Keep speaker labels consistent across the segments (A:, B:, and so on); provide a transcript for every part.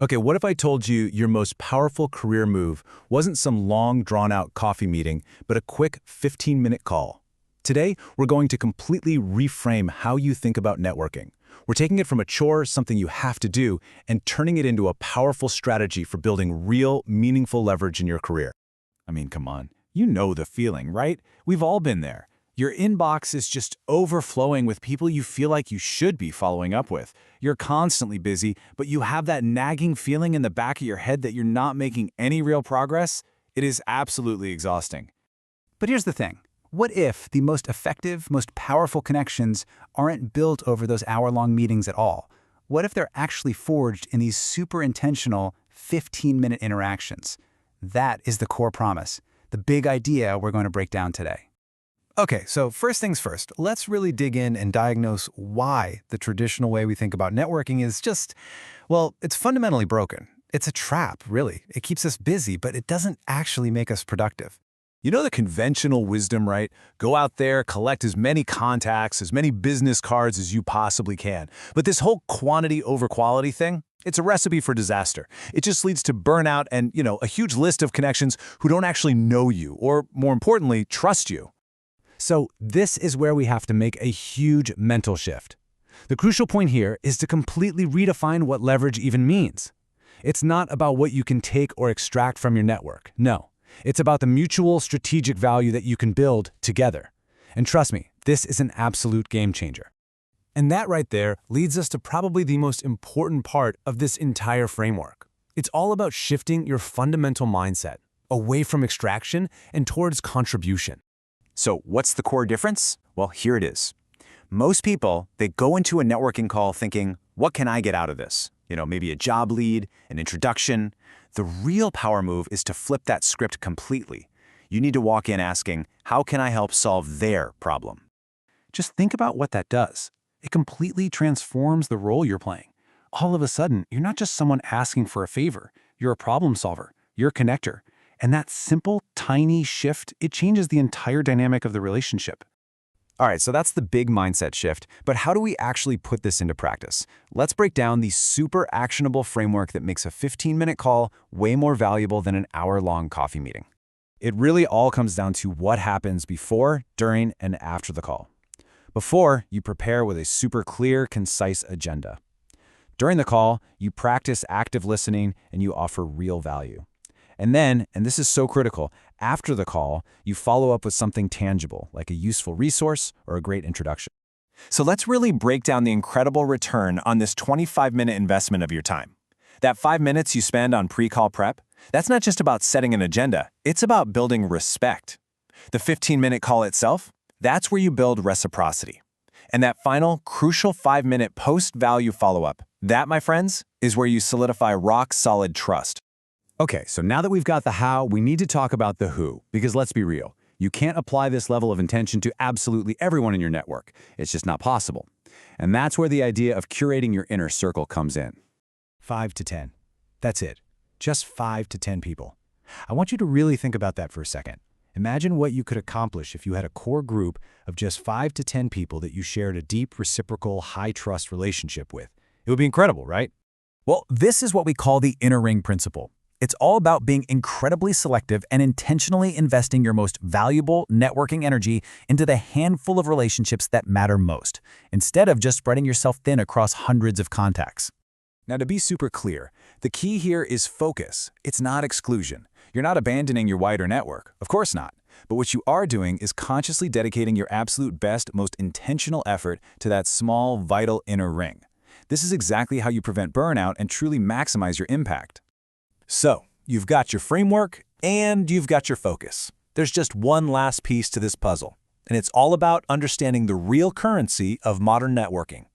A: Okay, what if I told you your most powerful career move wasn't some long, drawn-out coffee meeting, but a quick 15-minute call? Today, we're going to completely reframe how you think about networking. We're taking it from a chore, something you have to do, and turning it into a powerful strategy for building real, meaningful leverage in your career.
B: I mean, come on. You know the feeling, right? We've all been there. Your inbox is just overflowing with people you feel like you should be following up with. You're constantly busy, but you have that nagging feeling in the back of your head that you're not making any real progress. It is absolutely exhausting.
C: But here's the thing. What if the most effective, most powerful connections aren't built over those hour-long meetings at all? What if they're actually forged in these super intentional 15-minute interactions? That is the core promise, the big idea we're going to break down today.
D: Okay, so first things first, let's really dig in and diagnose why the traditional way we think about networking is just, well, it's fundamentally broken. It's a trap, really. It keeps us busy, but it doesn't actually make us productive.
B: You know the conventional wisdom, right? Go out there, collect as many contacts, as many business cards as you possibly can. But this whole quantity over quality thing, it's a recipe for disaster. It just leads to burnout and, a huge list of connections who don't actually know you, or more importantly, trust you.
A: So this is where we have to make a huge mental shift. The crucial point here is to completely redefine what leverage even means. It's not about what you can take or extract from your network. No, it's about the mutual strategic value that you can build together. And trust me, this is an absolute game changer. And that right there leads us to probably the most important part of this entire framework. It's all about shifting your fundamental mindset away from extraction and towards contribution.
E: So what's the core difference? Well, here it is. Most people, they go into a networking call thinking, what can I get out of this? Maybe a job lead, an introduction. The real power move is to flip that script completely. You need to walk in asking, how can I help solve their problem?
D: Just think about what that does. It completely transforms the role you're playing. All of a sudden, you're not just someone asking for a favor. You're a problem solver. You're a connector. And that simple, tiny shift, it changes the entire dynamic of the relationship.
E: All right, so that's the big mindset shift, but how do we actually put this into practice? Let's break down the super actionable framework that makes a 15-minute call way more valuable than an hour-long coffee meeting. It really all comes down to what happens before, during, and after the call. Before, you prepare with a super clear, concise agenda. During the call, you practice active listening and you offer real value. And then, and this is so critical, after the call, you follow up with something tangible, like a useful resource or a great introduction. So let's really break down the incredible return on this 25-minute investment of your time. That 5 minutes you spend on pre-call prep, that's not just about setting an agenda, it's about building respect. The 15-minute call itself, that's where you build reciprocity. And that final, crucial 5-minute post-value follow-up, that, my friends, is where you solidify rock-solid trust.
B: Okay, so now that we've got the how, we need to talk about the who, because let's be real. You can't apply this level of intention to absolutely everyone in your network. It's just not possible. And that's where the idea of curating your inner circle comes in.
A: 5 to 10. That's it. Just 5 to 10 people. I want you to really think about that for a second. Imagine what you could accomplish if you had a core group of just 5 to 10 people that you shared a deep, reciprocal, high-trust relationship with. It would be incredible, right?
E: Well, this is what we call the inner ring principle. It's all about being incredibly selective and intentionally investing your most valuable networking energy into the handful of relationships that matter most, instead of just spreading yourself thin across hundreds of contacts. Now, to be super clear, the key here is focus. It's not exclusion. You're not abandoning your wider network. Of course not. But what you are doing is consciously dedicating your absolute best, most intentional effort to that small, vital inner ring. This is exactly how you prevent burnout and truly maximize your impact. So, you've got your framework and you've got your focus. There's just one last piece to this puzzle, and it's all about understanding the real currency of modern networking.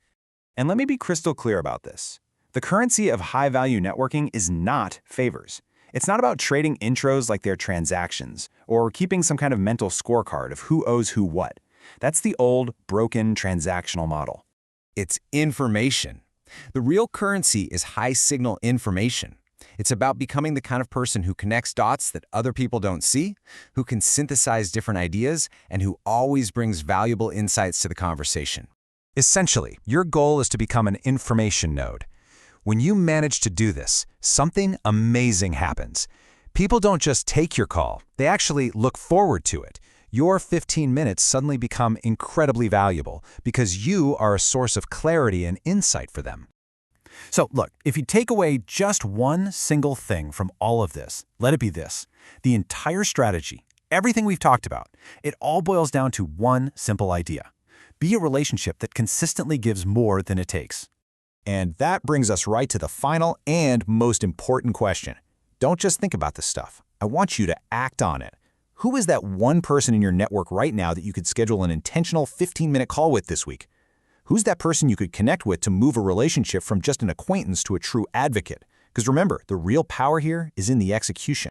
E: And let me be crystal clear about this. The currency of high-value networking is not favors. It's not about trading intros like they're transactions, or keeping some kind of mental scorecard of who owes who what. That's the old, broken transactional model. It's information. The real currency is high-signal information. It's about becoming the kind of person who connects dots that other people don't see, who can synthesize different ideas, and who always brings valuable insights to the conversation. Essentially, your goal is to become an information node.
B: When you manage to do this, something amazing happens. People don't just take your call, they actually look forward to it. Your 15 minutes suddenly become incredibly valuable because you are a source of clarity and insight for them.
E: So look, if you take away just one single thing from all of this, let it be this. The entire strategy, everything we've talked about, it all boils down to one simple idea. Be a relationship that consistently gives more than it takes.
B: And that brings us right to the final and most important question. Don't just think about this stuff. I want you to act on it. Who is that one person in your network right now that you could schedule an intentional 15-minute call with this week? Who's that person you could connect with to move a relationship from just an acquaintance to a true advocate? Because remember, the real power here is in the execution.